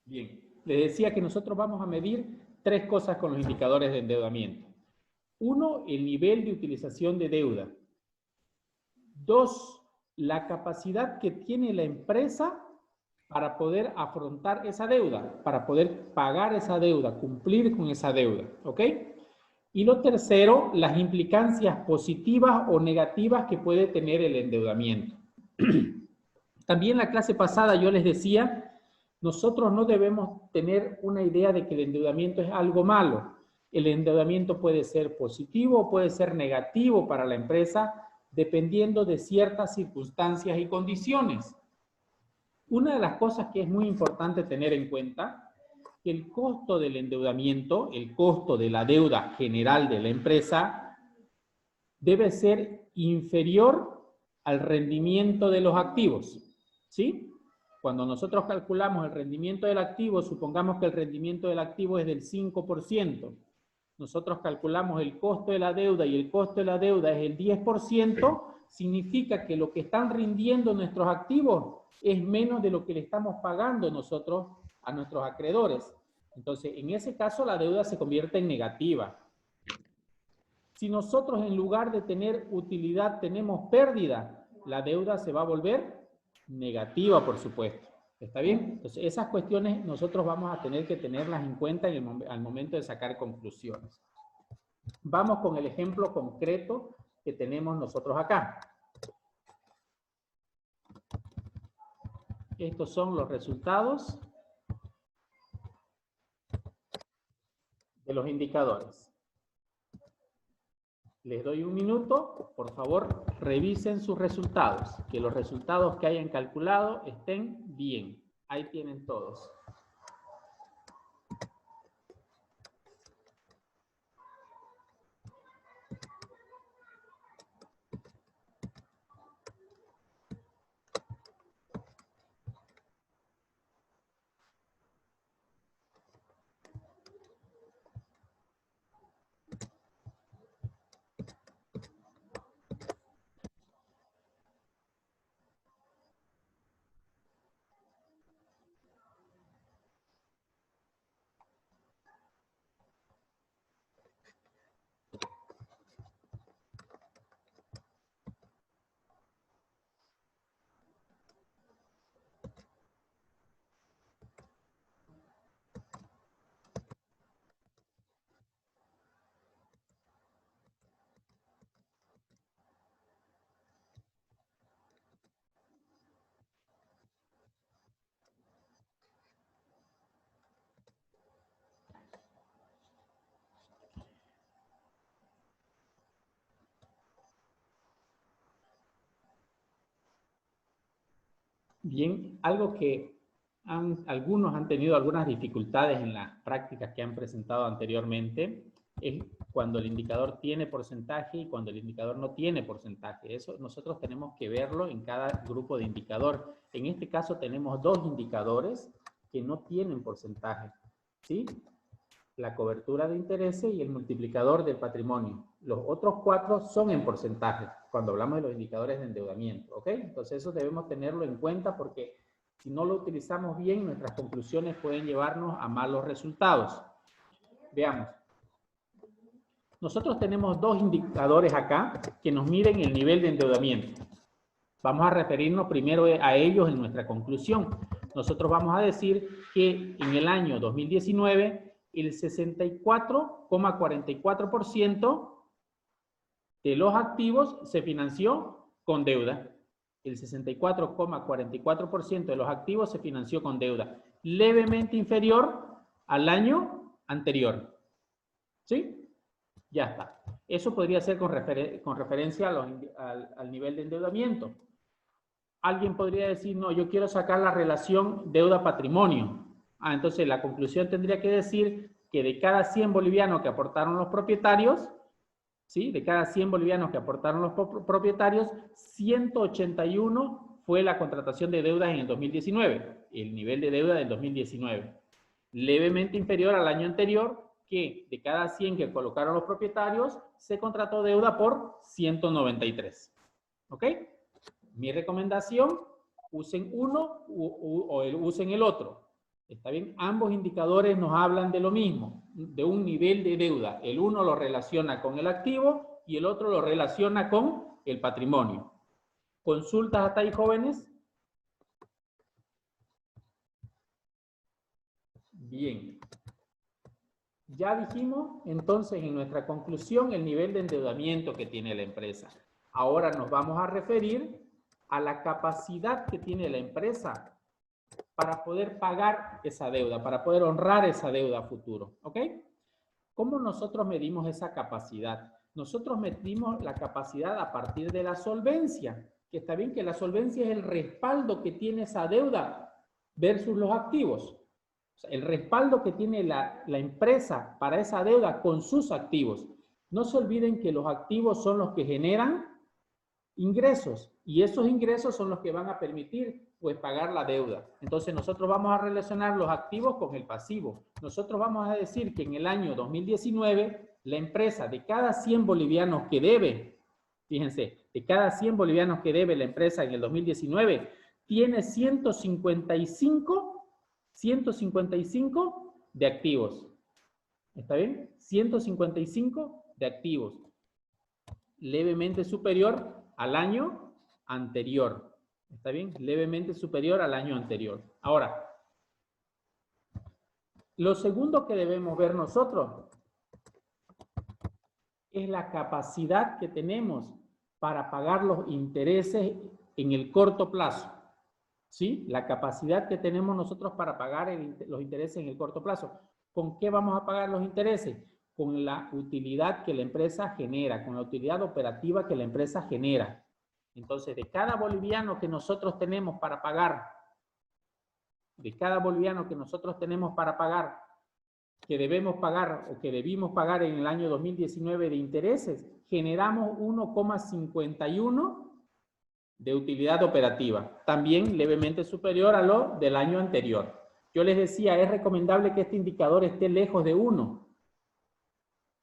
Bien, les decía que nosotros vamos a medir tres cosas con los indicadores de endeudamiento. Uno, el nivel de utilización de deuda. Dos, la capacidad que tiene la empresa para poder afrontar esa deuda, para poder pagar esa deuda, cumplir con esa deuda, ¿ok? Y lo tercero, las implicancias positivas o negativas que puede tener el endeudamiento. También la clase pasada yo les decía, nosotros no debemos tener una idea de que el endeudamiento es algo malo. El endeudamiento puede ser positivo o puede ser negativo para la empresa, dependiendo de ciertas circunstancias y condiciones. Una de las cosas que es muy importante tener en cuenta, que el costo del endeudamiento, el costo de la deuda general de la empresa, debe ser inferior al rendimiento de los activos, ¿sí? Cuando nosotros calculamos el rendimiento del activo, supongamos que el rendimiento del activo es del 5%. Nosotros calculamos el costo de la deuda y el costo de la deuda es el 10%, significa que lo que están rindiendo nuestros activos es menos de lo que le estamos pagando nosotros a nuestros acreedores. Entonces, en ese caso, la deuda se convierte en negativa. Si nosotros en lugar de tener utilidad tenemos pérdida, la deuda se va a volver negativa, por supuesto. ¿Está bien? Entonces, esas cuestiones nosotros vamos a tener que tenerlas en cuenta al momento de sacar conclusiones. Vamos con el ejemplo concreto que tenemos nosotros acá. Estos son los resultados de los indicadores. Les doy un minuto, por favor, revisen sus resultados, que los resultados que hayan calculado estén bien. Ahí tienen todos. Bien, algo que algunos han tenido algunas dificultades en las prácticas que han presentado anteriormente es cuando el indicador tiene porcentaje y cuando el indicador no tiene porcentaje. Eso nosotros tenemos que verlo en cada grupo de indicador. En este caso tenemos dos indicadores que no tienen porcentaje, ¿sí? La cobertura de intereses y el multiplicador del patrimonio. Los otros cuatro son en porcentaje, cuando hablamos de los indicadores de endeudamiento, ¿ok? Entonces eso debemos tenerlo en cuenta porque si no lo utilizamos bien, nuestras conclusiones pueden llevarnos a malos resultados. Veamos. Nosotros tenemos dos indicadores acá que nos miden el nivel de endeudamiento. Vamos a referirnos primero a ellos en nuestra conclusión. Nosotros vamos a decir que en el año 2019 el 64,44% de los activos se financió con deuda. El 64,44% de los activos se financió con deuda, levemente inferior al año anterior. ¿Sí? Ya está. Eso podría ser con referencia al nivel de endeudamiento. Alguien podría decir, no, yo quiero sacar la relación deuda-patrimonio. Entonces la conclusión tendría que decir que de cada 100 bolivianos que aportaron los propietarios, ¿sí? De cada 100 bolivianos que aportaron los propietarios, 181 fue la contratación de deudas en el 2019, el nivel de deuda del 2019. Levemente inferior al año anterior, que de cada 100 que colocaron los propietarios, se contrató deuda por 193. ¿Ok? Mi recomendación, usen uno o usen el otro. ¿Está bien? Ambos indicadores nos hablan de lo mismo, de un nivel de deuda. El uno lo relaciona con el activo y el otro lo relaciona con el patrimonio. ¿Consultas hasta ahí, jóvenes? Bien. Ya dijimos, entonces, en nuestra conclusión, el nivel de endeudamiento que tiene la empresa. Ahora nos vamos a referir a la capacidad que tiene la empresa para poder pagar esa deuda, para poder honrar esa deuda a futuro. ¿Ok? ¿Cómo nosotros medimos esa capacidad? Nosotros medimos la capacidad a partir de la solvencia, que está bien que la solvencia es el respaldo que tiene esa deuda versus los activos. O sea, el respaldo que tiene la empresa para esa deuda con sus activos. No se olviden que los activos son los que generan ingresos y esos ingresos son los que van a permitir pues pagar la deuda. Entonces nosotros vamos a relacionar los activos con el pasivo. Nosotros vamos a decir que en el año 2019 la empresa de cada 100 bolivianos que debe, fíjense, de cada 100 bolivianos que debe la empresa en el 2019 tiene 155 de activos. ¿Está bien? 155 de activos. Levemente superior al año anterior. ¿Está bien? Levemente superior al año anterior. Ahora, lo segundo que debemos ver nosotros es la capacidad que tenemos para pagar los intereses en el corto plazo. ¿Sí? La capacidad que tenemos nosotros para pagar los intereses en el corto plazo. ¿Con qué vamos a pagar los intereses? Con la utilidad que la empresa genera, con la utilidad operativa que la empresa genera. Entonces, de cada boliviano que nosotros tenemos para pagar, que debemos pagar o que debimos pagar en el año 2019 de intereses, generamos 1,51 de utilidad operativa, también levemente superior a lo del año anterior. Yo les decía, es recomendable que este indicador esté lejos de 1.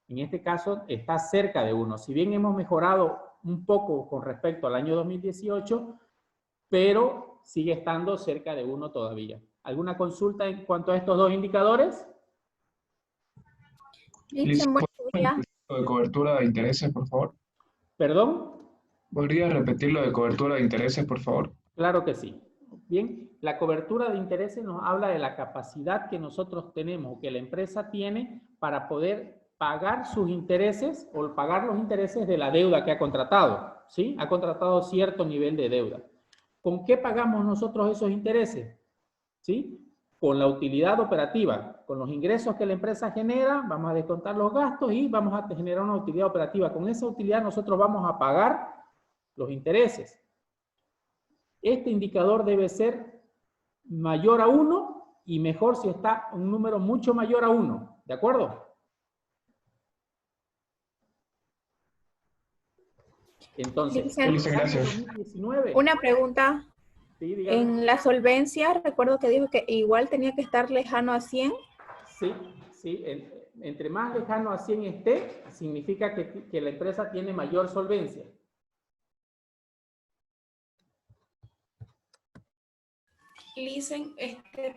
En este caso está cerca de 1. Si bien hemos mejorado un poco con respecto al año 2018, pero sigue estando cerca de 1 todavía. ¿Alguna consulta en cuanto a estos dos indicadores? Listo, buen día. De cobertura de intereses, por favor. ¿Perdón? ¿Podría repetir lo de cobertura de intereses, por favor? Claro que sí. Bien, la cobertura de intereses nos habla de la capacidad que nosotros tenemos, que la empresa tiene para poder pagar sus intereses o pagar los intereses de la deuda que ha contratado, ¿sí? Ha contratado cierto nivel de deuda. ¿Con qué pagamos nosotros esos intereses? ¿Sí? Con la utilidad operativa, con los ingresos que la empresa genera, vamos a descontar los gastos y vamos a generar una utilidad operativa. Con esa utilidad nosotros vamos a pagar los intereses. Este indicador debe ser mayor a 1 y mejor si está un número mucho mayor a 1. ¿De acuerdo? Entonces, en el año 2019... Una pregunta. Sí, dígame. En la solvencia, recuerdo que dijo que igual tenía que estar lejano a 100. Sí, sí. Entre más lejano a 100 esté, significa que la empresa tiene mayor solvencia. Dicen,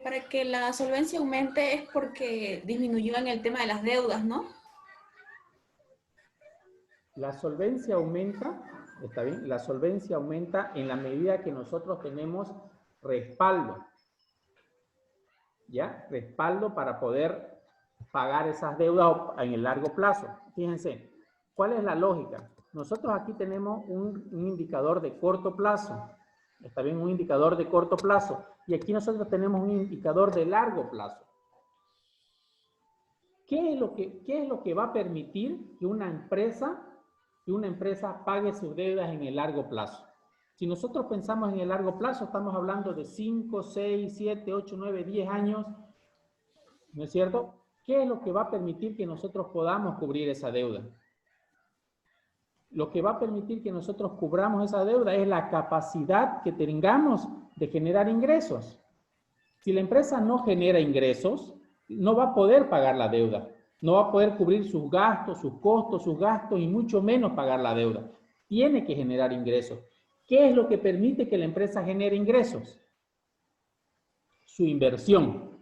para que la solvencia aumente es porque disminuyó en el tema de las deudas, ¿no? La solvencia aumenta, ¿está bien? La solvencia aumenta en la medida que nosotros tenemos respaldo, ¿ya? Respaldo para poder pagar esas deudas en el largo plazo. Fíjense, ¿cuál es la lógica? Nosotros aquí tenemos un indicador de corto plazo, ¿está bien? Un indicador de corto plazo. Y aquí nosotros tenemos un indicador de largo plazo. ¿Qué es lo que va a permitir que una empresa pague sus deudas en el largo plazo? Si nosotros pensamos en el largo plazo, estamos hablando de 5, 6, 7, 8, 9, 10 años, ¿no es cierto? ¿Qué es lo que va a permitir que nosotros podamos cubrir esa deuda? Lo que va a permitir que nosotros cubramos esa deuda es la capacidad que tengamos de generar ingresos. Si la empresa no genera ingresos, no va a poder pagar la deuda. No va a poder cubrir sus gastos, sus costos, sus gastos y mucho menos pagar la deuda. Tiene que generar ingresos. ¿Qué es lo que permite que la empresa genere ingresos? Su inversión.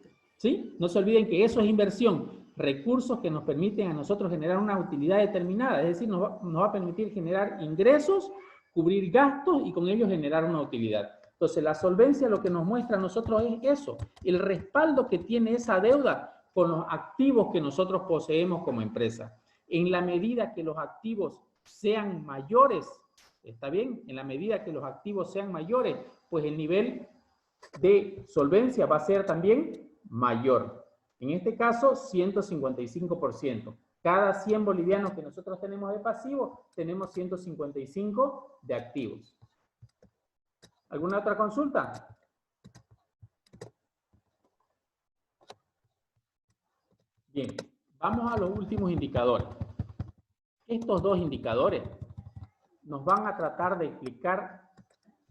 ¿Sí? No se olviden que eso es inversión. Recursos que nos permiten a nosotros generar una utilidad determinada. Es decir, nos va a permitir generar ingresos, cubrir gastos y con ello generar una utilidad. Entonces, la solvencia lo que nos muestra a nosotros es eso. El respaldo que tiene esa deuda con los activos que nosotros poseemos como empresa. En la medida que los activos sean mayores, ¿está bien? En la medida que los activos sean mayores, pues el nivel de solvencia va a ser también mayor. En este caso, 155%. Cada 100 bolivianos que nosotros tenemos de pasivo, tenemos 155 de activos. ¿Alguna otra consulta? Bien, vamos a los últimos indicadores. Estos dos indicadores nos van a tratar de explicar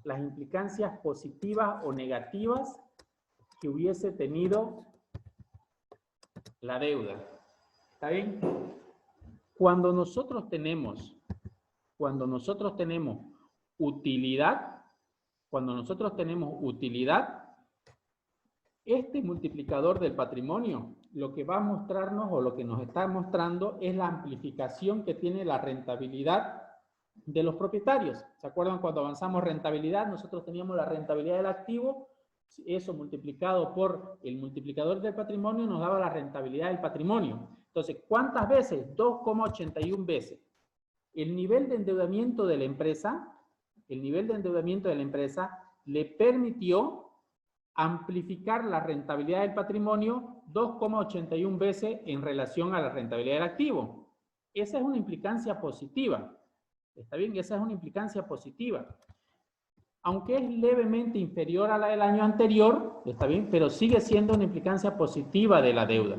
las implicancias positivas o negativas que hubiese tenido la deuda. ¿Está bien? Cuando nosotros tenemos utilidad, este multiplicador del patrimonio lo que va a mostrarnos o lo que nos está mostrando es la amplificación que tiene la rentabilidad de los propietarios. ¿Se acuerdan cuando avanzamos rentabilidad? Nosotros teníamos la rentabilidad del activo, eso multiplicado por el multiplicador del patrimonio nos daba la rentabilidad del patrimonio. Entonces, ¿cuántas veces? 2,81 veces. El nivel de endeudamiento de la empresa, le permitió amplificar la rentabilidad del patrimonio 2,81 veces en relación a la rentabilidad del activo. Esa es una implicancia positiva. ¿Está bien? Esa es una implicancia positiva. Aunque es levemente inferior a la del año anterior, ¿está bien? Pero sigue siendo una implicancia positiva de la deuda.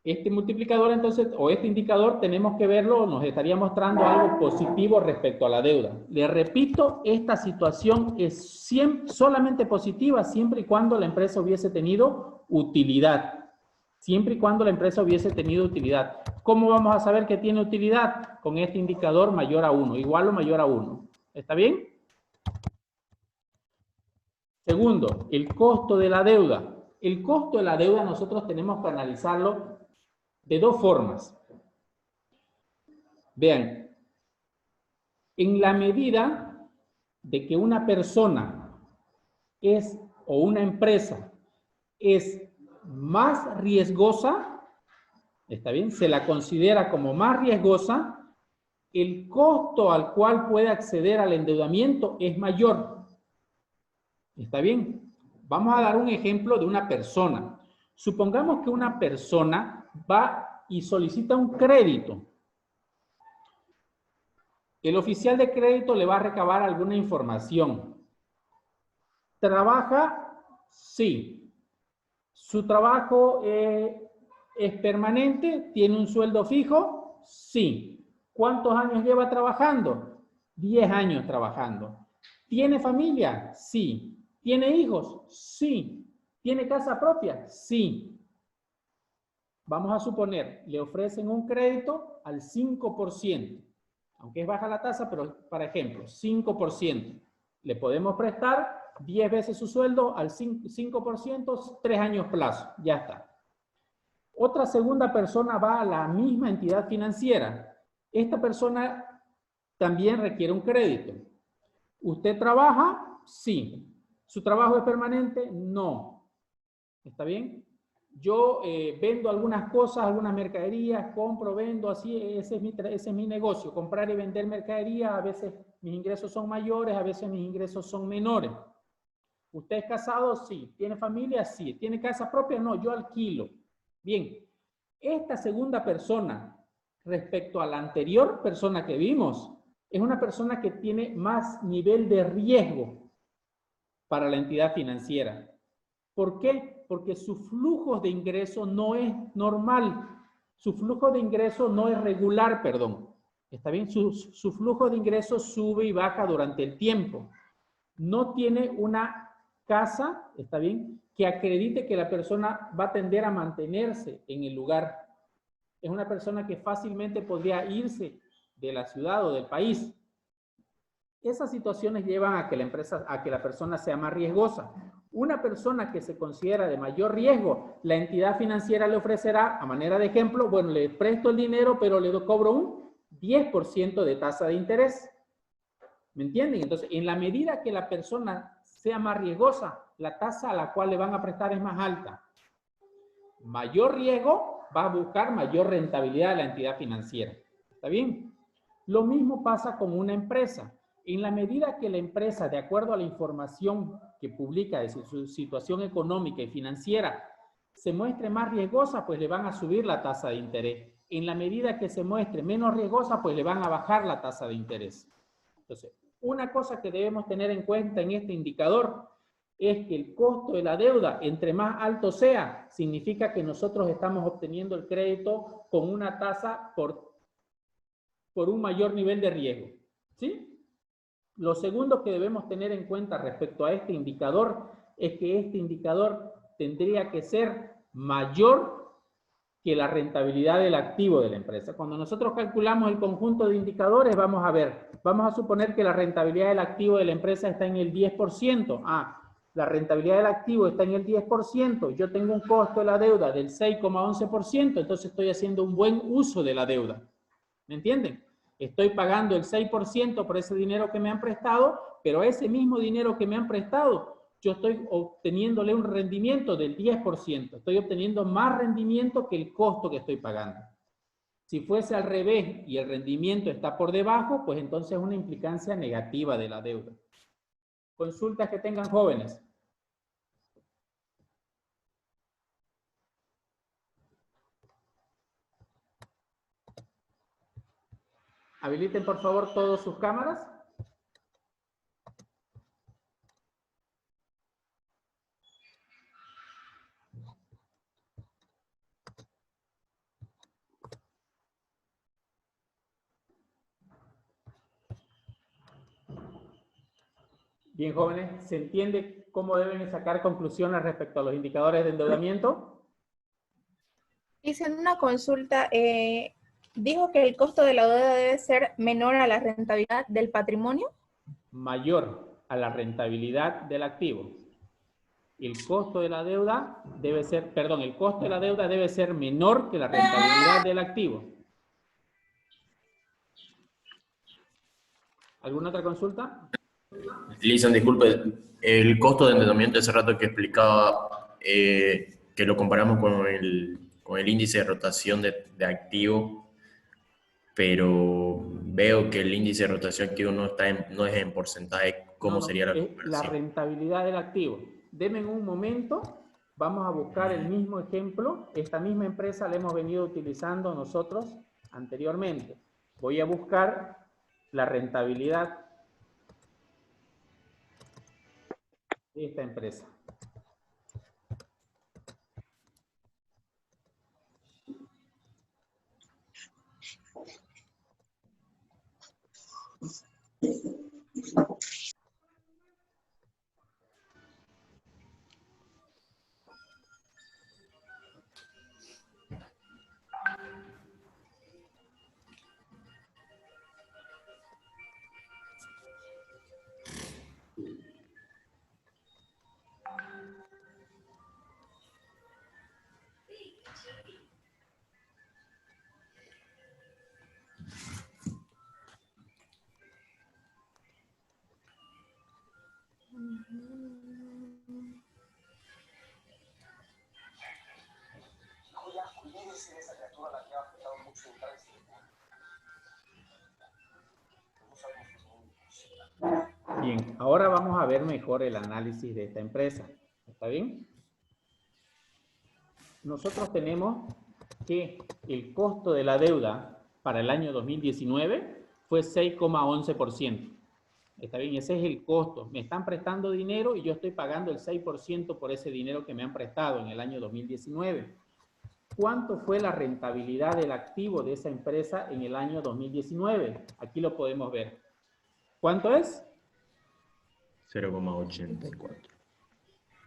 Este multiplicador, entonces, o este indicador, tenemos que verlo, nos estaría mostrando algo positivo respecto a la deuda. Le repito, esta situación es solamente positiva siempre y cuando la empresa hubiese tenido utilidad. Siempre y cuando la empresa hubiese tenido utilidad. ¿Cómo vamos a saber que tiene utilidad? Con este indicador mayor a 1, igual o mayor a 1. ¿Está bien? Segundo, el costo de la deuda. El costo de la deuda nosotros tenemos que analizarlo de dos formas. Vean, en la medida de que una persona o una empresa es más riesgosa, ¿está bien? Se la considera como más riesgosa, el costo al cual puede acceder al endeudamiento es mayor. ¿Está bien? Vamos a dar un ejemplo de una persona. Supongamos que una persona va y solicita un crédito. El oficial de crédito le va a recabar alguna información. ¿Trabaja? Sí. ¿Su trabajo es permanente? ¿Tiene un sueldo fijo? Sí. ¿Cuántos años lleva trabajando? 10 años trabajando. ¿Tiene familia? Sí. ¿Tiene hijos? Sí. ¿Tiene casa propia? Sí. Vamos a suponer, le ofrecen un crédito al 5%. Aunque es baja la tasa, pero para ejemplo, 5%. Le podemos prestar 10 veces su sueldo al 5%, 3 años plazo. Ya está. Otra segunda persona va a la misma entidad financiera. Esta persona también requiere un crédito. ¿Usted trabaja? Sí. ¿Su trabajo es permanente? No. ¿Está bien? Yo vendo algunas cosas, algunas mercaderías, compro, vendo, así, ese es mi negocio, comprar y vender mercadería. A veces mis ingresos son mayores, a veces mis ingresos son menores. ¿Usted es casado? Sí. ¿Tiene familia? Sí. ¿Tiene casa propia? No, yo alquilo. Bien, esta segunda persona, respecto a la anterior persona que vimos, es una persona que tiene más nivel de riesgo para la entidad financiera. ¿Por qué? Porque su flujo de ingreso no es normal. Su flujo de ingreso no es regular, perdón. ¿Está bien? Su flujo de ingreso sube y baja durante el tiempo. No tiene una casa, ¿está bien?, que acredite que la persona va a tender a mantenerse en el lugar. Es una persona que fácilmente podría irse de la ciudad o del país. Esas situaciones llevan a que la persona sea más riesgosa. Una persona que se considera de mayor riesgo, la entidad financiera le ofrecerá, a manera de ejemplo, bueno, le presto el dinero, pero le cobro un 10% de tasa de interés. ¿Me entienden? Entonces, en la medida que la persona sea más riesgosa, la tasa a la cual le van a prestar es más alta. Mayor riesgo va a buscar mayor rentabilidad de la entidad financiera. ¿Está bien? Lo mismo pasa con una empresa. En la medida que la empresa, de acuerdo a la información que publica de su situación económica y financiera, se muestre más riesgosa, pues le van a subir la tasa de interés. En la medida que se muestre menos riesgosa, pues le van a bajar la tasa de interés. Entonces, una cosa que debemos tener en cuenta en este indicador es que el costo de la deuda, entre más alto sea, significa que nosotros estamos obteniendo el crédito con una tasa por un mayor nivel de riesgo. ¿Sí? Lo segundo que debemos tener en cuenta respecto a este indicador es que este indicador tendría que ser mayor que la rentabilidad del activo de la empresa. Cuando nosotros calculamos el conjunto de indicadores, vamos a suponer que la rentabilidad del activo de la empresa está en el 10%. La rentabilidad del activo está en el 10%, yo tengo un costo de la deuda del 6,11%, entonces estoy haciendo un buen uso de la deuda. ¿Me entienden? Estoy pagando el 6% por ese dinero que me han prestado, pero ese mismo dinero que me han prestado, yo estoy obteniéndole un rendimiento del 10%. Estoy obteniendo más rendimiento que el costo que estoy pagando. Si fuese al revés y el rendimiento está por debajo, pues entonces es una implicancia negativa de la deuda. Consultas que tengan jóvenes. Habiliten por favor todas sus cámaras. Bien, jóvenes, ¿se entiende cómo deben sacar conclusiones respecto a los indicadores de endeudamiento? Hice una consulta, dijo que el costo de la deuda debe ser menor a la rentabilidad del patrimonio. Mayor a la rentabilidad del activo. El costo de la deuda debe ser, perdón, el costo de la deuda debe ser menor que la rentabilidad del activo. ¿Alguna otra consulta? Lizan, disculpe, el costo de endeudamiento ese rato que explicaba, que lo comparamos con el índice de rotación de activo, pero veo que el índice de rotación de activo no es en porcentaje. ¿Cómo sería la comparación? La rentabilidad del activo. Denme un momento, vamos a buscar el mismo ejemplo. Esta misma empresa la hemos venido utilizando nosotros anteriormente. Voy a buscar la rentabilidad de esta empresa. Bien, ahora vamos a ver mejor el análisis de esta empresa. ¿Está bien? Nosotros tenemos que el costo de la deuda para el año 2019 fue 6,11%. ¿Está bien? Ese es el costo. Me están prestando dinero y yo estoy pagando el 6% por ese dinero que me han prestado en el año 2019. ¿Cuánto fue la rentabilidad del activo de esa empresa en el año 2019? Aquí lo podemos ver. ¿Cuánto es? 0,84.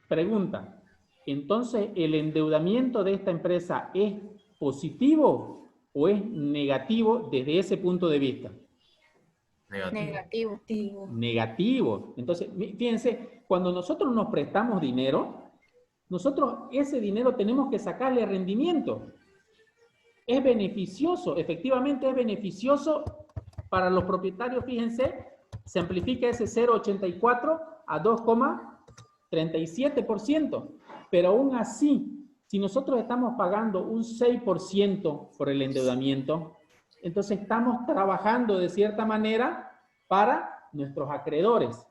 Pregunta, entonces, ¿el endeudamiento de esta empresa es positivo o es negativo desde ese punto de vista? Negativo. Negativo. Negativo. Entonces, fíjense, cuando nosotros nos prestamos dinero, nosotros ese dinero tenemos que sacarle rendimiento. Es beneficioso, efectivamente es beneficioso para los propietarios, fíjense, se amplifica ese 0,84 a 2,37%, pero aún así, si nosotros estamos pagando un 6% por el endeudamiento, entonces estamos trabajando de cierta manera para nuestros acreedores.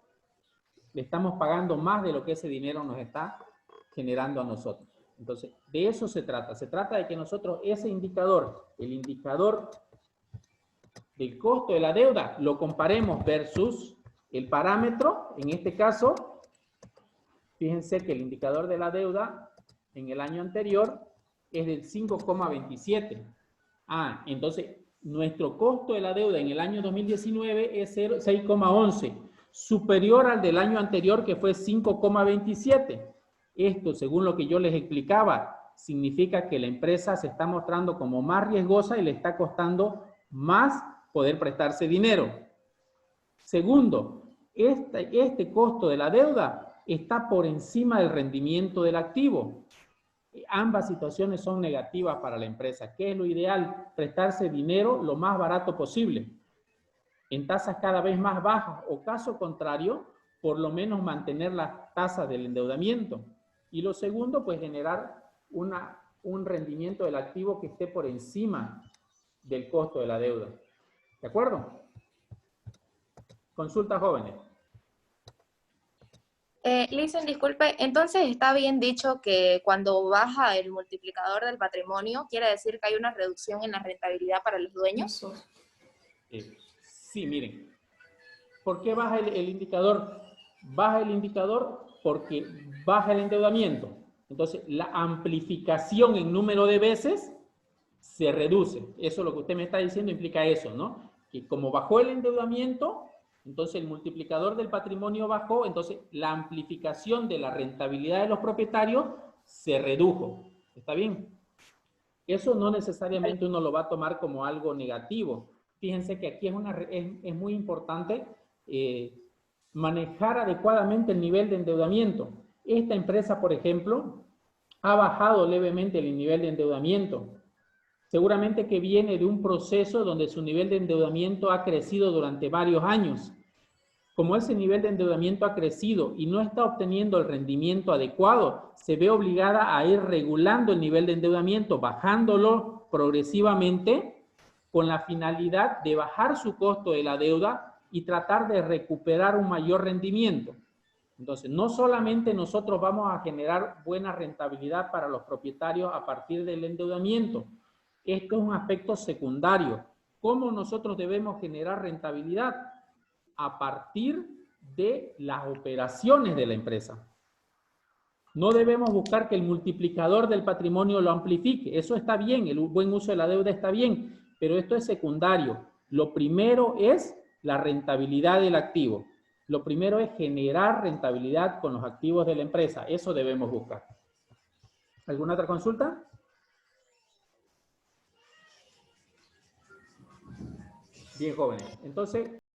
Le estamos pagando más de lo que ese dinero nos está generando a nosotros. Entonces, de eso se trata. Se trata de que nosotros ese indicador, el indicador del costo de la deuda, lo comparemos versus el parámetro. En este caso, fíjense que el indicador de la deuda en el año anterior es del 5,27. Entonces, nuestro costo de la deuda en el año 2019 es 6,11, superior al del año anterior que fue 5,27. Esto, según lo que yo les explicaba, significa que la empresa se está mostrando como más riesgosa y le está costando más poder prestarse dinero. Segundo, este costo de la deuda está por encima del rendimiento del activo. Ambas situaciones son negativas para la empresa. ¿Qué es lo ideal? Prestarse dinero lo más barato posible, en tasas cada vez más bajas, o caso contrario, por lo menos mantener las tasas del endeudamiento. Y lo segundo, pues generar un rendimiento del activo que esté por encima del costo de la deuda. ¿De acuerdo? Consulta, jóvenes. Listen, disculpe, entonces está bien dicho que cuando baja el multiplicador del patrimonio, quiere decir que hay una reducción en la rentabilidad para los dueños. Sí, miren. ¿Por qué baja el indicador? Baja el indicador porque baja el endeudamiento. Entonces, la amplificación en número de veces se reduce. Eso lo que usted me está diciendo implica eso, ¿no? Que como bajó el endeudamiento, entonces el multiplicador del patrimonio bajó, entonces la amplificación de la rentabilidad de los propietarios se redujo. ¿Está bien? Eso no necesariamente uno lo va a tomar como algo negativo. Fíjense que aquí es muy importante manejar adecuadamente el nivel de endeudamiento. Esta empresa, por ejemplo, ha bajado levemente el nivel de endeudamiento. Seguramente que viene de un proceso donde su nivel de endeudamiento ha crecido durante varios años. Como ese nivel de endeudamiento ha crecido y no está obteniendo el rendimiento adecuado, se ve obligada a ir regulando el nivel de endeudamiento, bajándolo progresivamente con la finalidad de bajar su costo de la deuda y tratar de recuperar un mayor rendimiento. Entonces, no solamente nosotros vamos a generar buena rentabilidad para los propietarios a partir del endeudamiento. Esto es un aspecto secundario. ¿Cómo nosotros debemos generar rentabilidad? A partir de las operaciones de la empresa. No debemos buscar que el multiplicador del patrimonio lo amplifique. Eso está bien, el buen uso de la deuda está bien, pero esto es secundario. Lo primero es la rentabilidad del activo. Lo primero es generar rentabilidad con los activos de la empresa. Eso debemos buscar. ¿Alguna otra consulta? Bien, jóvenes. Entonces,